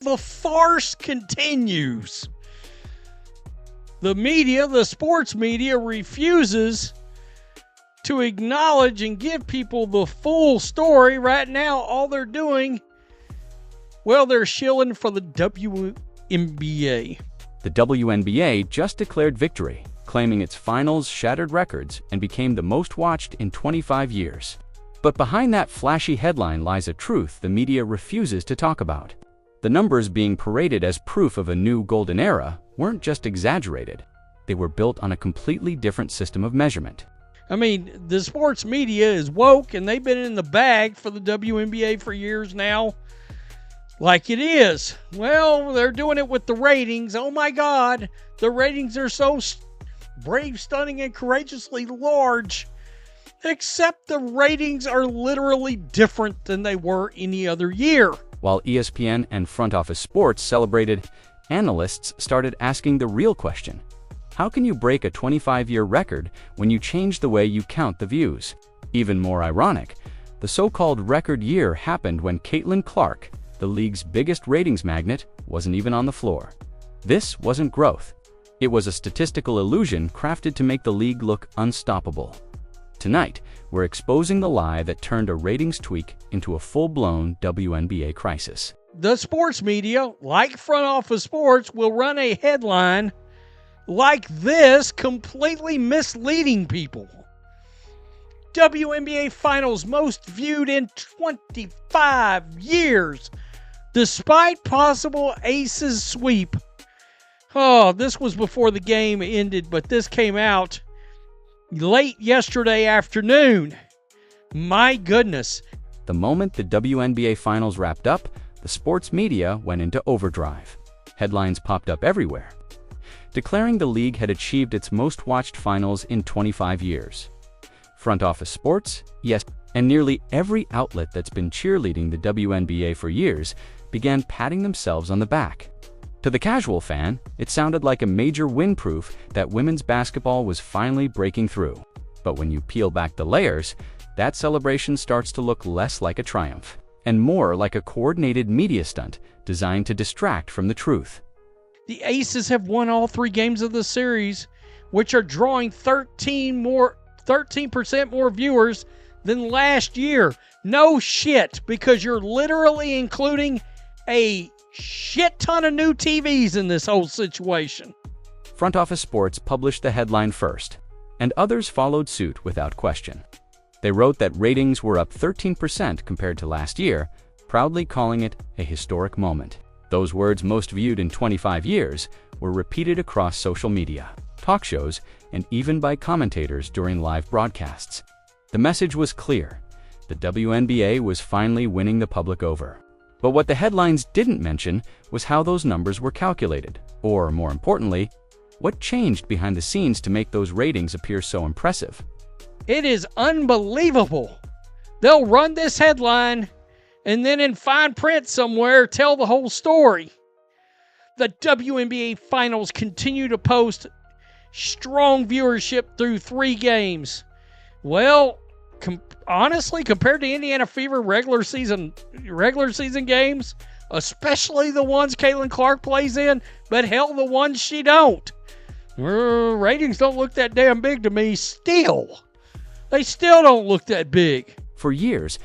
The farce continues. The media, the sports media, refuses to acknowledge and give people the full story. Right now, all they're doing, well, they're shilling for the WNBA. The WNBA just declared victory, claiming its finals shattered records and became the most watched in 25 years. But behind that flashy headline lies a truth the media refuses to talk about. The numbers being paraded as proof of a new golden era weren't just exaggerated. They were built on a completely different system of measurement. I mean, the sports media is woke, and they've been in the bag for the WNBA for years now. Like it is. Well, they're doing it with the ratings. Oh my God, the ratings are so brave, stunning, and courageously large. Except the ratings are literally different than they were any other year. While ESPN and Front Office Sports celebrated, analysts started asking the real question. How can you break a 25-year record when you change the way you count the views? Even more ironic, the so-called record year happened when Caitlin Clark, the league's biggest ratings magnet, wasn't even on the floor. This wasn't growth. It was a statistical illusion crafted to make the league look unstoppable. Tonight, we're exposing the lie that turned a ratings tweak into a full-blown WNBA crisis. The sports media, like Front Office Sports, will run a headline like this, completely misleading people. WNBA Finals most viewed in 25 years, despite possible Aces sweep. Oh, this was before the game ended, but this came out late yesterday afternoon. My goodness. The moment the WNBA Finals wrapped up, the sports media went into overdrive. Headlines popped up everywhere, declaring the league had achieved its most watched finals in 25 years. Front Office Sports, yes, and nearly every outlet that's been cheerleading the WNBA for years began patting themselves on the back. To the casual fan, it sounded like a major win proof that women's basketball was finally breaking through. But when you peel back the layers, that celebration starts to look less like a triumph and more like a coordinated media stunt designed to distract from the truth. The Aces have won all 3 games of the series, which are drawing 13% more viewers than last year. No shit, because you're literally including a shit ton of new TVs in this whole situation. Front Office Sports published the headline first, and others followed suit without question. They wrote that ratings were up 13% compared to last year, proudly calling it a historic moment. Those words, most viewed in 25 years, were repeated across social media, talk shows, and even by commentators during live broadcasts. The message was clear. The WNBA was finally winning the public over. But what the headlines didn't mention was how those numbers were calculated, or more importantly, what changed behind the scenes to make those ratings appear so impressive. It is unbelievable. They'll run this headline and then in fine print somewhere tell the whole story. The WNBA Finals continue to post strong viewership through 3 games. Well, honestly, compared to Indiana Fever regular season games, especially the ones Caitlin Clark plays in, but hell, the ones she don't. Ratings don't look that damn big to me still. They still don't look that big. For years,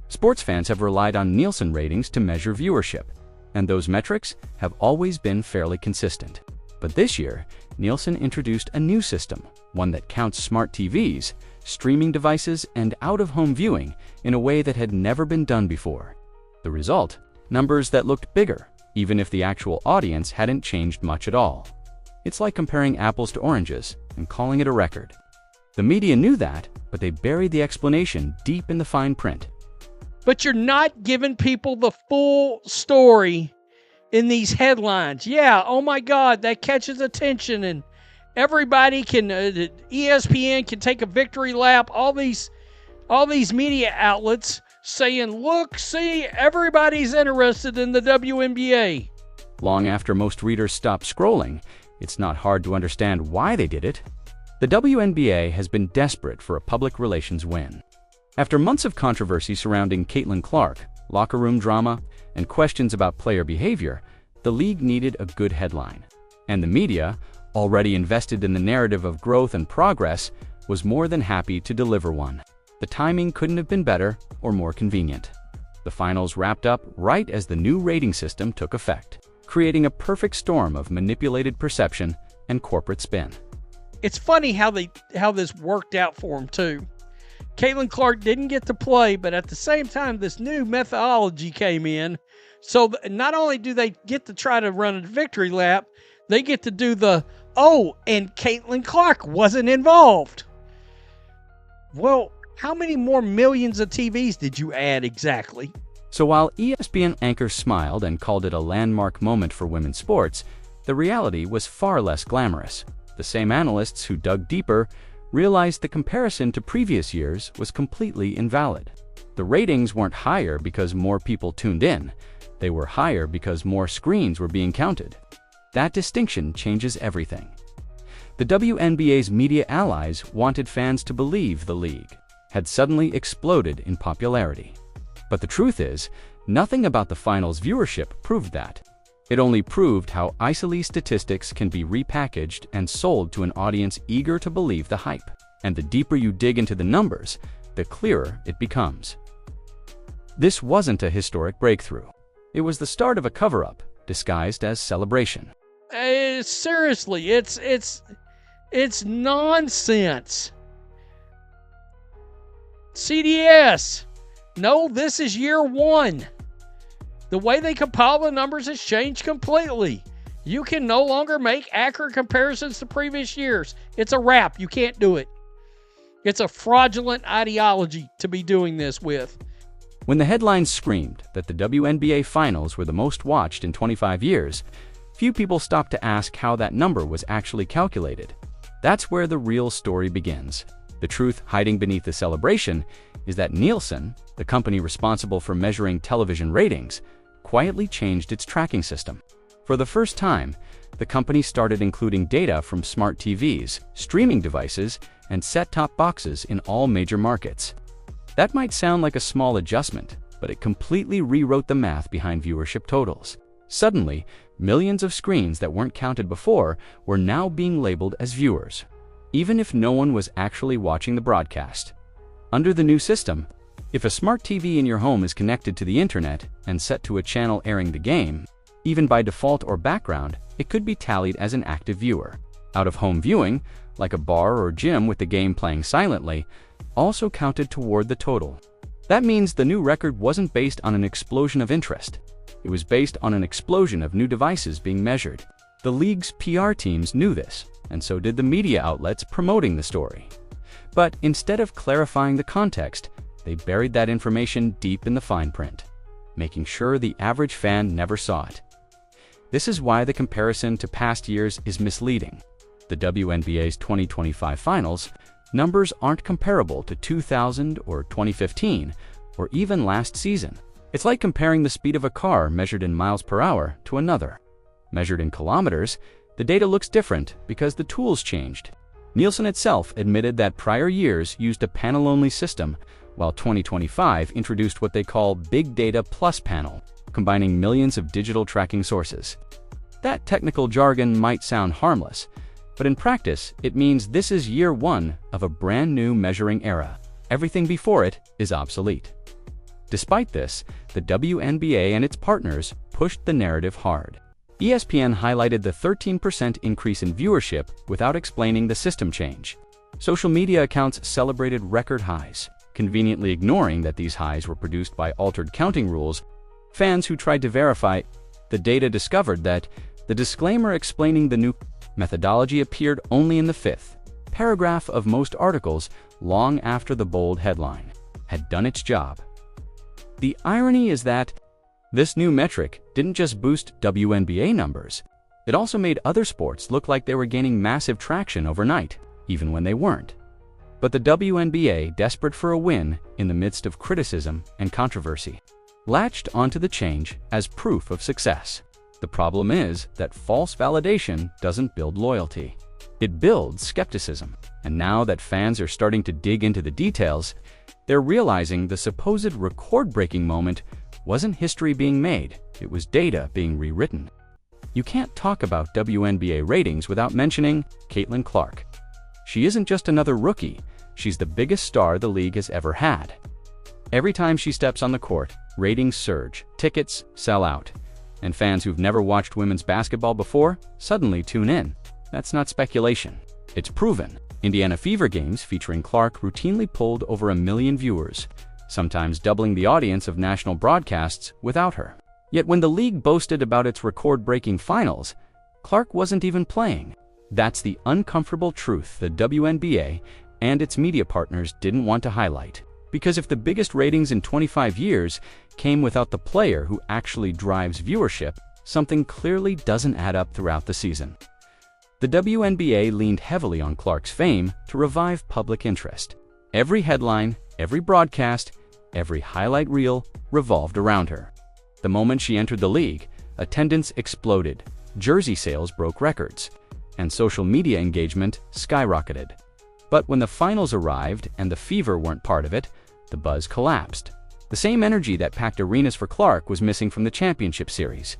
sports fans have relied on Nielsen ratings to measure viewership, and those metrics have always been fairly consistent. But this year, Nielsen introduced a new system, one that counts smart TVs, streaming devices, and out-of-home viewing in a way that had never been done before. The result? Numbers that looked bigger, even if the actual audience hadn't changed much at all. It's like comparing apples to oranges and calling it a record. The media knew that, but they buried the explanation deep in the fine print. But you're not giving people the full story in these headlines. Yeah, oh my God, that catches attention, and everybody can, ESPN can take a victory lap. All these media outlets saying, look, see, everybody's interested in the WNBA. Long after most readers stopped scrolling, it's not hard to understand why they did it. The WNBA has been desperate for a public relations win. After months of controversy surrounding Caitlin Clark, locker room drama, and questions about player behavior, the league needed a good headline. And the media, already invested in the narrative of growth and progress, was more than happy to deliver one. The timing couldn't have been better or more convenient. The finals wrapped up right as the new rating system took effect, creating a perfect storm of manipulated perception and corporate spin. It's funny how this worked out for him too. Caitlin Clark didn't get to play, but at the same time, this new methodology came in. So not only do they get to try to run a victory lap, they get to do and Caitlin Clark wasn't involved. Well, how many more millions of TVs did you add exactly? So while ESPN anchors smiled and called it a landmark moment for women's sports, the reality was far less glamorous. The same analysts who dug deeper realized the comparison to previous years was completely invalid. The ratings weren't higher because more people tuned in. They were higher because more screens were being counted. That distinction changes everything. The WNBA's media allies wanted fans to believe the league had suddenly exploded in popularity. But the truth is, nothing about the finals viewership proved that. It only proved how isolated statistics can be repackaged and sold to an audience eager to believe the hype. And the deeper you dig into the numbers, the clearer it becomes. This wasn't a historic breakthrough. It was the start of a cover-up disguised as celebration. Seriously, it's nonsense. CDS, no, this is year one. The way they compile the numbers has changed completely. You can no longer make accurate comparisons to previous years. It's a wrap. You can't do it. It's a fraudulent ideology to be doing this with. When the headlines screamed that the WNBA Finals were the most watched in 25 years, few people stopped to ask how that number was actually calculated. That's where the real story begins. The truth hiding beneath the celebration is that Nielsen, the company responsible for measuring television ratings, quietly changed its tracking system. For the first time, the company started including data from smart TVs, streaming devices, and set-top boxes in all major markets. That might sound like a small adjustment, but it completely rewrote the math behind viewership totals. Suddenly, millions of screens that weren't counted before were now being labeled as viewers, even if no one was actually watching the broadcast. Under the new system, if a smart TV in your home is connected to the internet and set to a channel airing the game, even by default or background, it could be tallied as an active viewer. Out-of-home viewing, like a bar or gym with the game playing silently, also counted toward the total. That means the new record wasn't based on an explosion of interest. It was based on an explosion of new devices being measured. The league's PR teams knew this, and so did the media outlets promoting the story. But instead of clarifying the context, they buried that information deep in the fine print, making sure the average fan never saw it. This is why the comparison to past years is misleading. The WNBA's 2025 finals numbers aren't comparable to 2000 or 2015 or even last season. It's like comparing the speed of a car measured in miles per hour to another. Measured in kilometers, the data looks different because the tools changed. Nielsen itself admitted that prior years used a panel-only system, while 2025 introduced what they call Big Data Plus Panel, combining millions of digital tracking sources. That technical jargon might sound harmless, but in practice, it means this is year one of a brand new measuring era. Everything before it is obsolete. Despite this, the WNBA and its partners pushed the narrative hard. ESPN highlighted the 13% increase in viewership without explaining the system change. Social media accounts celebrated record highs, conveniently ignoring that these highs were produced by altered counting rules. Fans who tried to verify the data discovered that the disclaimer explaining the new methodology appeared only in the 5th paragraph of most articles long after the bold headline had done its job. The irony is that this new metric didn't just boost WNBA numbers, it also made other sports look like they were gaining massive traction overnight, even when they weren't. But the WNBA, desperate for a win in the midst of criticism and controversy, latched onto the change as proof of success. The problem is that false validation doesn't build loyalty. It builds skepticism. And now that fans are starting to dig into the details, they're realizing the supposed record-breaking moment wasn't history being made, it was data being rewritten. You can't talk about WNBA ratings without mentioning Caitlin Clark. She isn't just another rookie, she's the biggest star the league has ever had. Every time she steps on the court, ratings surge, tickets sell out, and fans who've never watched women's basketball before suddenly tune in. That's not speculation. It's proven. Indiana Fever games featuring Clark routinely pulled over 1 million viewers, sometimes doubling the audience of national broadcasts without her. Yet when the league boasted about its record-breaking finals, Clark wasn't even playing. That's the uncomfortable truth the WNBA and its media partners didn't want to highlight. Because if the biggest ratings in 25 years came without the player who actually drives viewership, something clearly doesn't add up throughout the season. The WNBA leaned heavily on Clark's fame to revive public interest. Every headline, every broadcast, every highlight reel revolved around her. The moment she entered the league, attendance exploded, jersey sales broke records, and social media engagement skyrocketed. But when the finals arrived and the Fever weren't part of it, the buzz collapsed. The same energy that packed arenas for Clark was missing from the championship series.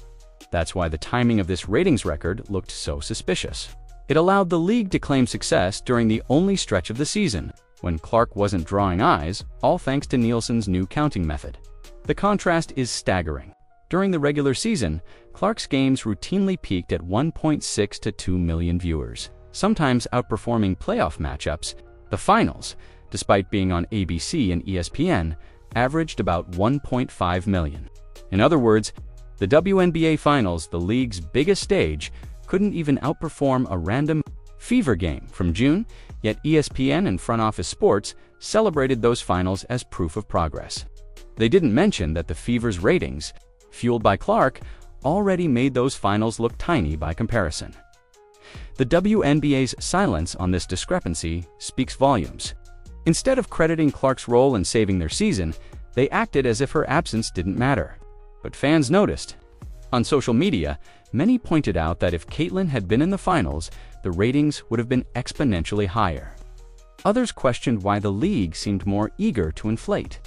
That's why the timing of this ratings record looked so suspicious. It allowed the league to claim success during the only stretch of the season, when Clark wasn't drawing eyes, all thanks to Nielsen's new counting method. The contrast is staggering. During the regular season, Clark's games routinely peaked at 1.6 to 2 million viewers, sometimes outperforming playoff matchups. The finals, despite being on ABC and ESPN, averaged about 1.5 million. In other words, the WNBA Finals, the league's biggest stage, couldn't even outperform a random Fever game from June, yet ESPN and Front Office Sports celebrated those finals as proof of progress. They didn't mention that the Fever's ratings, fueled by Clark, already made those finals look tiny by comparison. The WNBA's silence on this discrepancy speaks volumes. Instead of crediting Clark's role in saving their season, they acted as if her absence didn't matter. But fans noticed. On social media, many pointed out that if Caitlin had been in the finals, the ratings would have been exponentially higher. Others questioned why the league seemed more eager to inflate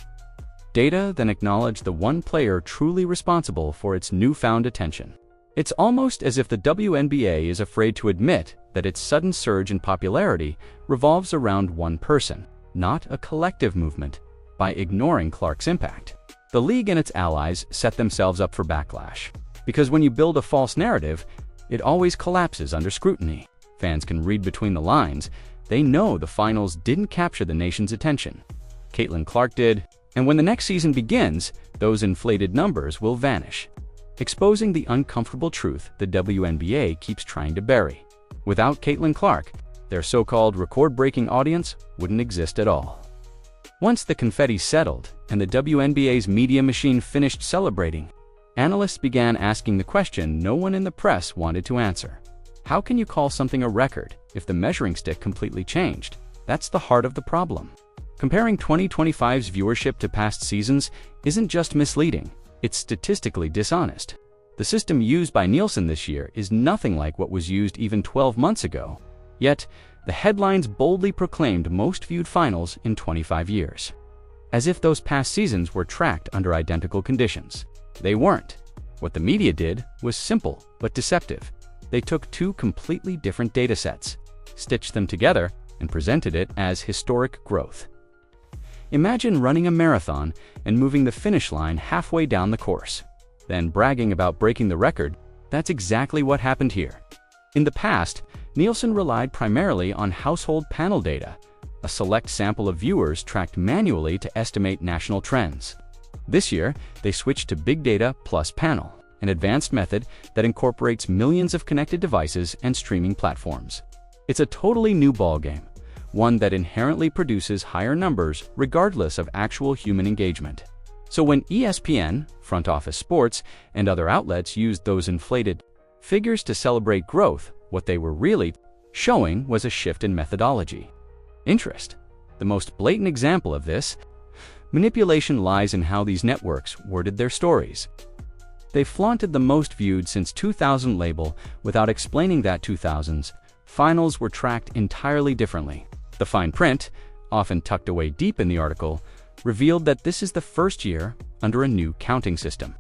data than acknowledge the one player truly responsible for its newfound attention. It's almost as if the WNBA is afraid to admit that its sudden surge in popularity revolves around one person, not a collective movement. By ignoring Clark's impact, the league and its allies set themselves up for backlash. Because when you build a false narrative, it always collapses under scrutiny. Fans can read between the lines. They know the finals didn't capture the nation's attention. Caitlin Clark did, and when the next season begins, those inflated numbers will vanish, exposing the uncomfortable truth the WNBA keeps trying to bury. Without Caitlin Clark, their so-called record-breaking audience wouldn't exist at all. Once the confetti settled and the WNBA's media machine finished celebrating, analysts began asking the question no one in the press wanted to answer. How can you call something a record if the measuring stick completely changed? That's the heart of the problem. Comparing 2025's viewership to past seasons isn't just misleading, it's statistically dishonest. The system used by Nielsen this year is nothing like what was used even 12 months ago. Yet, the headlines boldly proclaimed most viewed finals in 25 years. As if those past seasons were tracked under identical conditions. They weren't. What the media did was simple but deceptive. They took two completely different data sets, stitched them together, and presented it as historic growth. Imagine running a marathon and moving the finish line halfway down the course, then bragging about breaking the record. That's exactly what happened here. In the past, Nielsen relied primarily on household panel data, a select sample of viewers tracked manually to estimate national trends. This year, they switched to Big Data plus Panel, an advanced method that incorporates millions of connected devices and streaming platforms. It's a totally new ballgame, one that inherently produces higher numbers regardless of actual human engagement. So when ESPN, Front Office Sports, and other outlets used those inflated figures to celebrate growth, what they were really showing was a shift in methodology. Interest. The most blatant example of this manipulation lies in how these networks worded their stories. They flaunted the most viewed since 2000 label without explaining that 2000's finals were tracked entirely differently. The fine print, often tucked away deep in the article, revealed that this is the first year under a new counting system,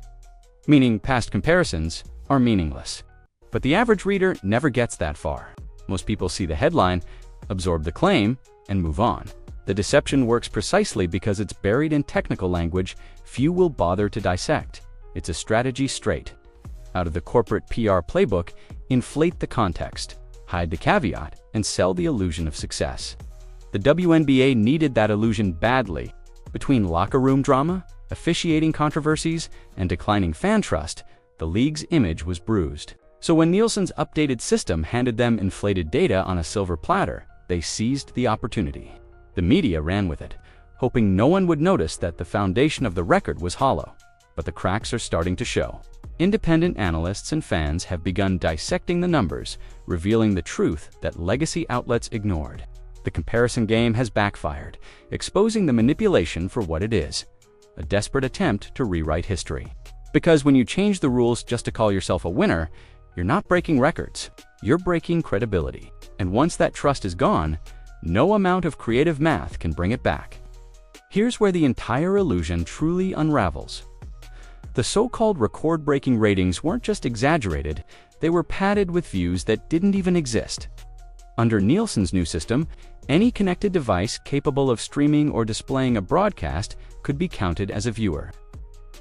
meaning past comparisons are meaningless. But the average reader never gets that far. Most people see the headline, absorb the claim, and move on. The deception works precisely because it's buried in technical language few will bother to dissect. It's a strategy straight out of the corporate PR playbook: inflate the context, hide the caveat, and sell the illusion of success. The WNBA needed that illusion badly. Between locker room drama, officiating controversies, and declining fan trust, the league's image was bruised. So when Nielsen's updated system handed them inflated data on a silver platter, they seized the opportunity. The media ran with it, hoping no one would notice that the foundation of the record was hollow. But the cracks are starting to show. Independent analysts and fans have begun dissecting the numbers, revealing the truth that legacy outlets ignored. The comparison game has backfired, exposing the manipulation for what it is: a desperate attempt to rewrite history. Because when you change the rules just to call yourself a winner, you're not breaking records, you're breaking credibility. And once that trust is gone, no amount of creative math can bring it back. Here's where the entire illusion truly unravels. The so-called record-breaking ratings weren't just exaggerated, they were padded with views that didn't even exist. Under Nielsen's new system, any connected device capable of streaming or displaying a broadcast could be counted as a viewer.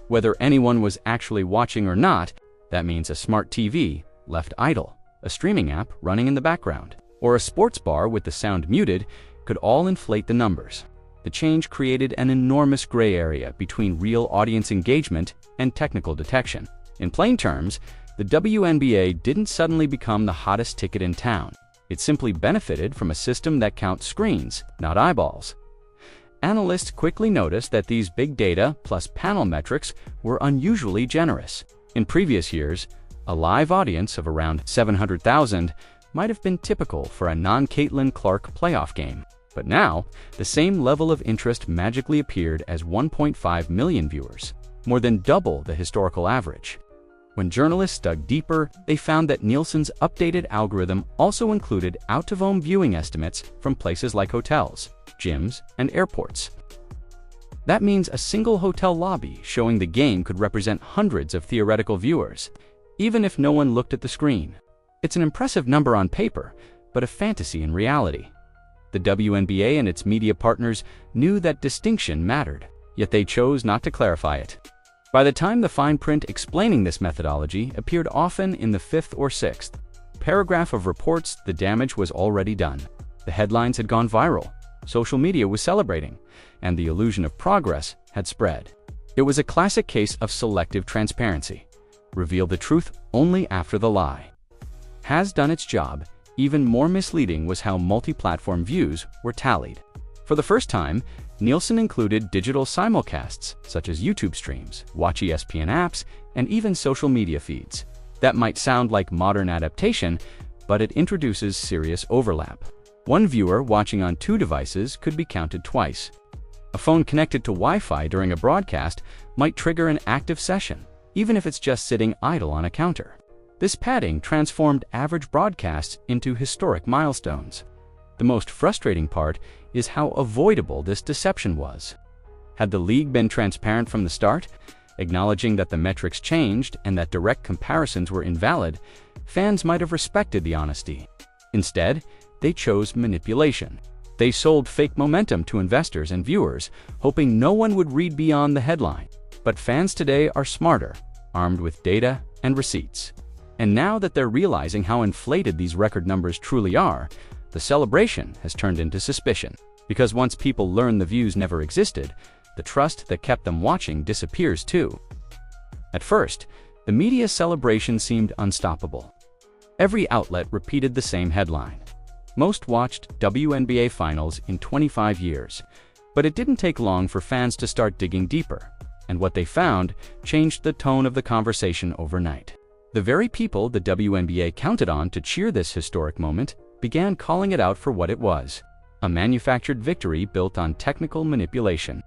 Whether anyone was actually watching or not, that means a smart TV left idle, a streaming app running in the background, or a sports bar with the sound muted could all inflate the numbers. The change created an enormous gray area between real audience engagement and technical detection. In plain terms, the WNBA didn't suddenly become the hottest ticket in town. It simply benefited from a system that counts screens, not eyeballs. Analysts quickly noticed that these big data plus panel metrics were unusually generous. In previous years, a live audience of around 700,000 might have been typical for a non-Caitlin Clark playoff game. But now, the same level of interest magically appeared as 1.5 million viewers, more than double the historical average. When journalists dug deeper, they found that Nielsen's updated algorithm also included out-of-home viewing estimates from places like hotels, gyms, and airports. That means a single hotel lobby showing the game could represent hundreds of theoretical viewers, even if no one looked at the screen. It's an impressive number on paper, but a fantasy in reality. The WNBA and its media partners knew that distinction mattered, yet they chose not to clarify it. By the time the fine print explaining this methodology appeared often in the 5th or 6th paragraph of reports, the damage was already done. The headlines had gone viral, social media was celebrating, and the illusion of progress had spread. It was a classic case of selective transparency. Reveal the truth only after the lie. Has done its job. Even more misleading was how multi-platform views were tallied. For the first time, Nielsen included digital simulcasts such as YouTube streams, Watch ESPN apps, and even social media feeds. That might sound like modern adaptation, but it introduces serious overlap. One viewer watching on 2 devices could be counted twice. A phone connected to Wi-Fi during a broadcast might trigger an active session, even if it's just sitting idle on a counter. This padding transformed average broadcasts into historic milestones. The most frustrating part is how avoidable this deception was. Had the league been transparent from the start, acknowledging that the metrics changed and that direct comparisons were invalid, fans might have respected the honesty. Instead, they chose manipulation. They sold fake momentum to investors and viewers, hoping no one would read beyond the headline. But fans today are smarter, armed with data and receipts. And now that they're realizing how inflated these record numbers truly are, the celebration has turned into suspicion. Because once people learn the views never existed, the trust that kept them watching disappears too. At first, the media's celebration seemed unstoppable. Every outlet repeated the same headline: most watched WNBA finals in 25 years. But it didn't take long for fans to start digging deeper, and what they found changed the tone of the conversation overnight. The very people the WNBA counted on to cheer this historic moment began calling it out for what it was: a manufactured victory built on technical manipulation.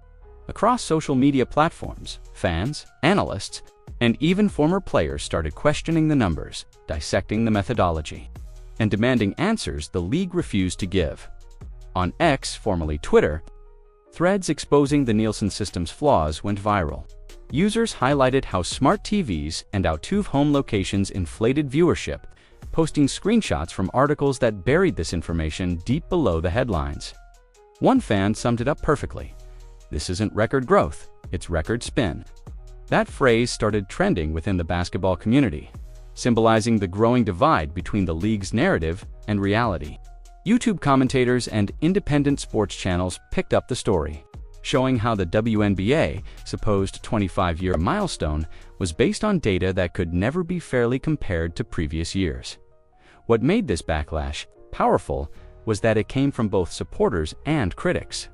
Across social media platforms, fans, analysts, and even former players started questioning the numbers, dissecting the methodology, and demanding answers the league refused to give. On X, formerly Twitter, Threads exposing the Nielsen system's flaws went viral. Users highlighted how smart TVs and out-of home locations inflated viewership, posting screenshots from articles that buried this information deep below the headlines. One fan summed it up perfectly. "This isn't record growth, it's record spin." That phrase started trending within the basketball community, symbolizing the growing divide between the league's narrative and reality. YouTube commentators and independent sports channels picked up the story, showing how the WNBA supposed 25-year milestone was based on data that could never be fairly compared to previous years. What made this backlash powerful was that it came from both supporters and critics.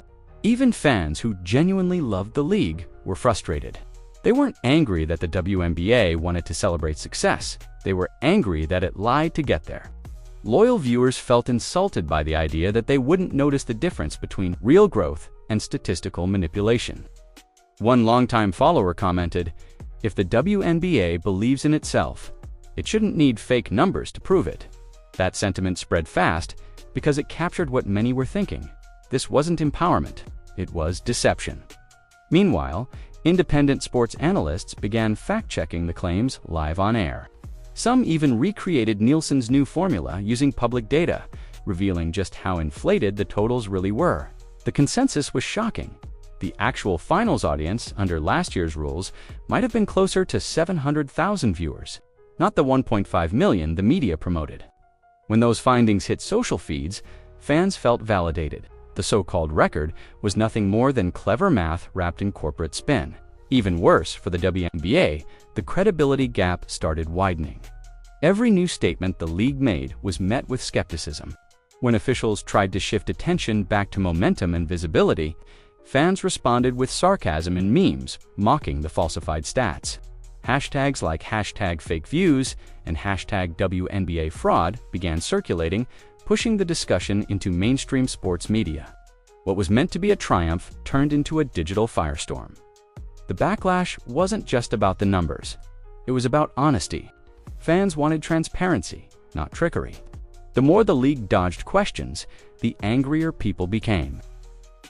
Even fans who genuinely loved the league were frustrated. They weren't angry that the WNBA wanted to celebrate success. They were angry that it lied to get there. Loyal viewers felt insulted by the idea that they wouldn't notice the difference between real growth and statistical manipulation. One longtime follower commented, "If the WNBA believes in itself, it shouldn't need fake numbers to prove it." That sentiment spread fast because it captured what many were thinking. This wasn't empowerment, it was deception. Meanwhile, independent sports analysts began fact-checking the claims live on air. Some even recreated Nielsen's new formula using public data, revealing just how inflated the totals really were. The consensus was shocking. The actual finals audience under last year's rules might have been closer to 700,000 viewers, not the 1.5 million the media promoted. When those findings hit social feeds, fans felt validated. The so-called record was nothing more than clever math wrapped in corporate spin. Even worse for the WNBA, the credibility gap started widening. Every new statement the league made was met with skepticism. When officials tried to shift attention back to momentum and visibility, fans responded with sarcasm and memes, mocking the falsified stats. Hashtags like #FakeViews and #WNBAFraud began circulating, pushing the discussion into mainstream sports media. What was meant to be a triumph turned into a digital firestorm. The backlash wasn't just about the numbers. It was about honesty. Fans wanted transparency, not trickery. The more the league dodged questions, the angrier people became.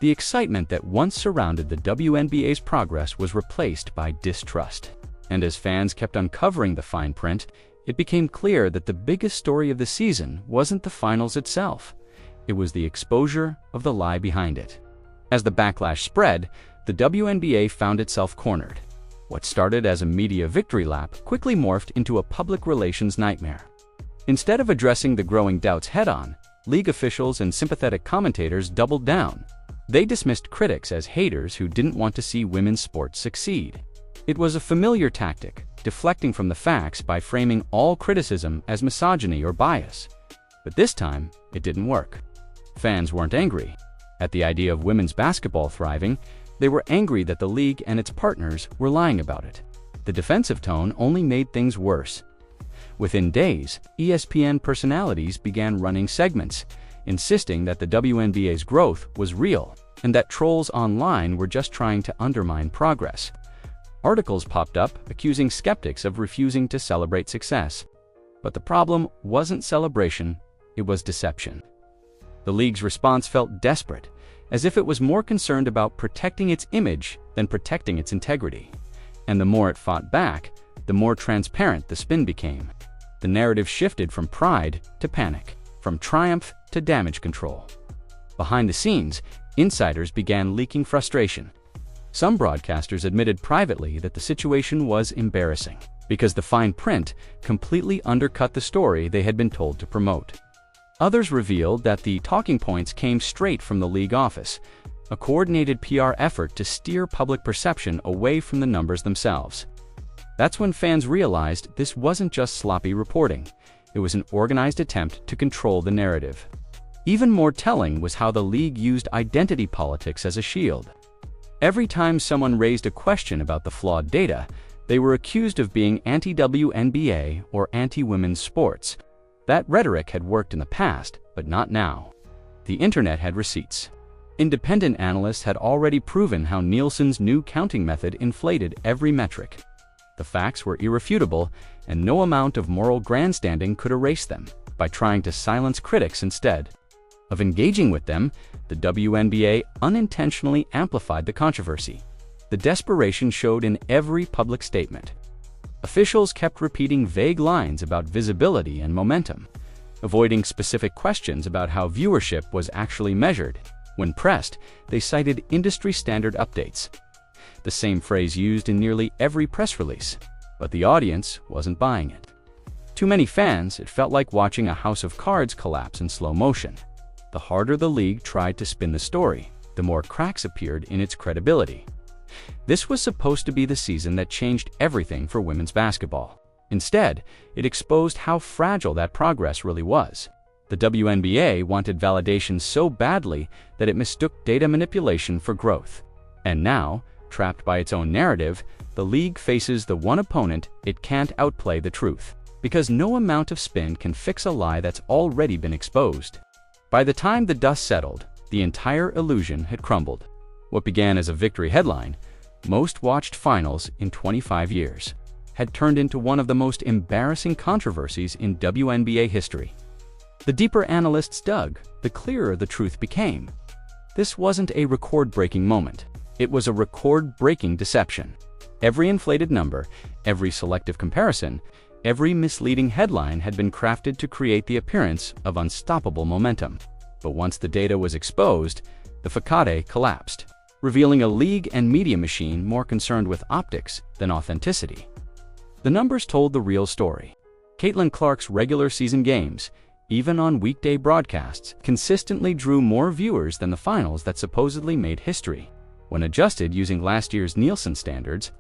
The excitement that once surrounded the WNBA's progress was replaced by distrust. And as fans kept uncovering the fine print, it became clear that the biggest story of the season wasn't the finals itself. It was the exposure of the lie behind it. As the backlash spread, the WNBA found itself cornered. What started as a media victory lap quickly morphed into a public relations nightmare. Instead of addressing the growing doubts head-on, league officials and sympathetic commentators doubled down. They dismissed critics as haters who didn't want to see women's sports succeed. It was a familiar tactic, deflecting from the facts by framing all criticism as misogyny or bias. But this time, it didn't work. Fans weren't angry at the idea of women's basketball thriving. They were angry that the league and its partners were lying about it. The defensive tone only made things worse. Within days, ESPN personalities began running segments, insisting that the WNBA's growth was real and that trolls online were just trying to undermine progress. Articles popped up accusing skeptics of refusing to celebrate success. But the problem wasn't celebration, it was deception. The league's response felt desperate, as if it was more concerned about protecting its image than protecting its integrity. And the more it fought back, the more transparent the spin became. The narrative shifted from pride to panic, from triumph to damage control. Behind the scenes, insiders began leaking frustration. Some broadcasters admitted privately that the situation was embarrassing, because the fine print completely undercut the story they had been told to promote. Others revealed that the talking points came straight from the league office, a coordinated PR effort to steer public perception away from the numbers themselves. That's when fans realized this wasn't just sloppy reporting, it was an organized attempt to control the narrative. Even more telling was how the league used identity politics as a shield. Every time someone raised a question about the flawed data, they were accused of being anti-WNBA or anti-women's sports. That rhetoric had worked in the past, but not now. The internet had receipts. Independent analysts had already proven how Nielsen's new counting method inflated every metric. The facts were irrefutable, and no amount of moral grandstanding could erase them. By trying to silence critics instead, of engaging with them, the WNBA unintentionally amplified the controversy. The desperation showed in every public statement. Officials kept repeating vague lines about visibility and momentum, avoiding specific questions about how viewership was actually measured. When pressed, they cited industry-standard updates, the same phrase used in nearly every press release, but the audience wasn't buying it. To many fans, it felt like watching a house of cards collapse in slow motion. The harder the league tried to spin the story, the more cracks appeared in its credibility. This was supposed to be the season that changed everything for women's basketball. Instead, it exposed how fragile that progress really was. The WNBA wanted validation so badly that it mistook data manipulation for growth. And now, trapped by its own narrative, the league faces the one opponent it can't outplay: the truth. Because no amount of spin can fix a lie that's already been exposed. By the time the dust settled, the entire illusion had crumbled. What began as a victory headline, "Most watched finals in 25 years," had turned into one of the most embarrassing controversies in WNBA history. The deeper analysts dug, the clearer the truth became. This wasn't a record-breaking moment. It was a record-breaking deception. Every inflated number, every selective comparison, every misleading headline had been crafted to create the appearance of unstoppable momentum. But once the data was exposed, the facade collapsed, revealing a league and media machine more concerned with optics than authenticity. The numbers told the real story. Caitlin Clark's regular season games, even on weekday broadcasts, consistently drew more viewers than the finals that supposedly made history. When adjusted using last year's Nielsen standards,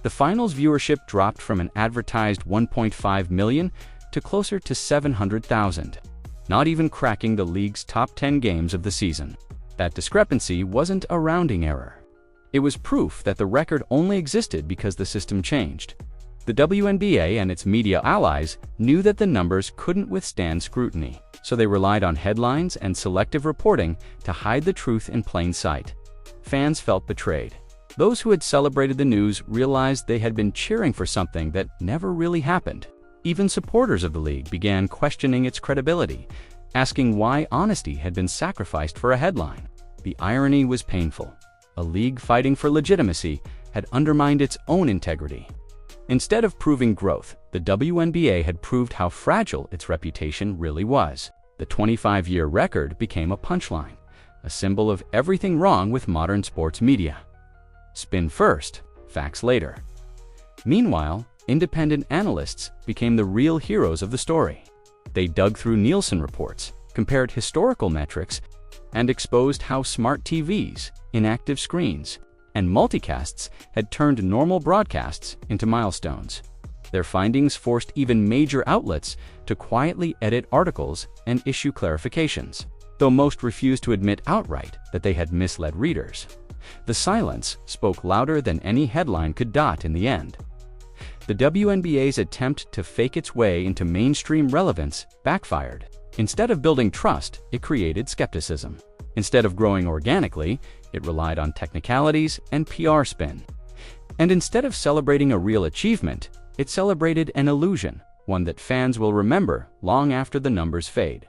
the finals viewership dropped from an advertised 1.5 million to closer to 700,000, not even cracking the league's top 10 games of the season. That discrepancy wasn't a rounding error. It was proof that the record only existed because the system changed. The WNBA and its media allies knew that the numbers couldn't withstand scrutiny, so they relied on headlines and selective reporting to hide the truth in plain sight. Fans felt betrayed. Those who had celebrated the news realized they had been cheering for something that never really happened. Even supporters of the league began questioning its credibility, asking why honesty had been sacrificed for a headline. The irony was painful. A league fighting for legitimacy had undermined its own integrity. Instead of proving growth, the WNBA had proved how fragile its reputation really was. The 25-year record became a punchline, a symbol of everything wrong with modern sports media. Spin first, facts later. Meanwhile, independent analysts became the real heroes of the story. They dug through Nielsen reports, compared historical metrics, and exposed how smart TVs, inactive screens, and multicasts had turned normal broadcasts into milestones. Their findings forced even major outlets to quietly edit articles and issue clarifications, though most refused to admit outright that they had misled readers. The silence spoke louder than any headline could dot in the end. The WNBA's attempt to fake its way into mainstream relevance backfired. Instead of building trust, it created skepticism. Instead of growing organically, it relied on technicalities and PR spin. And instead of celebrating a real achievement, it celebrated an illusion, one that fans will remember long after the numbers fade.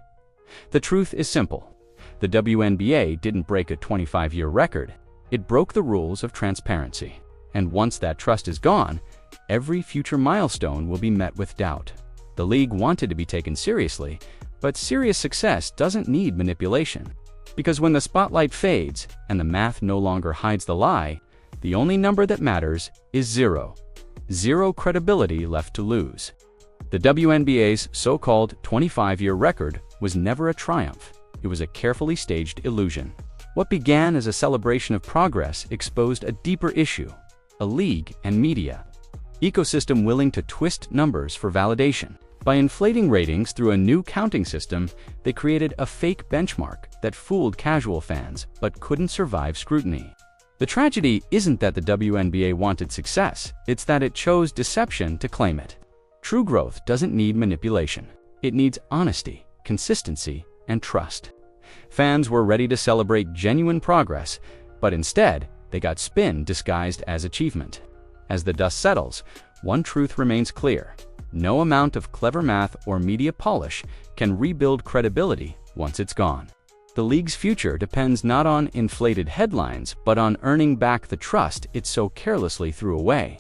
The truth is simple. The WNBA didn't break a 25-year record. It broke the rules of transparency. And once that trust is gone, every future milestone will be met with doubt. The league wanted to be taken seriously, but serious success doesn't need manipulation. Because when the spotlight fades and the math no longer hides the lie, the only number that matters is zero. Zero credibility left to lose. The WNBA's so-called 25-year record was never a triumph. It was a carefully staged illusion. What began as a celebration of progress exposed a deeper issue: a league and media ecosystem willing to twist numbers for validation. By inflating ratings through a new counting system, they created a fake benchmark that fooled casual fans but couldn't survive scrutiny. The tragedy isn't that the WNBA wanted success, it's that it chose deception to claim it. True growth doesn't need manipulation. It needs honesty, consistency, and trust. Fans were ready to celebrate genuine progress, but instead, they got spin disguised as achievement. As the dust settles, one truth remains clear. No amount of clever math or media polish can rebuild credibility once it's gone. The league's future depends not on inflated headlines, but on earning back the trust it so carelessly threw away.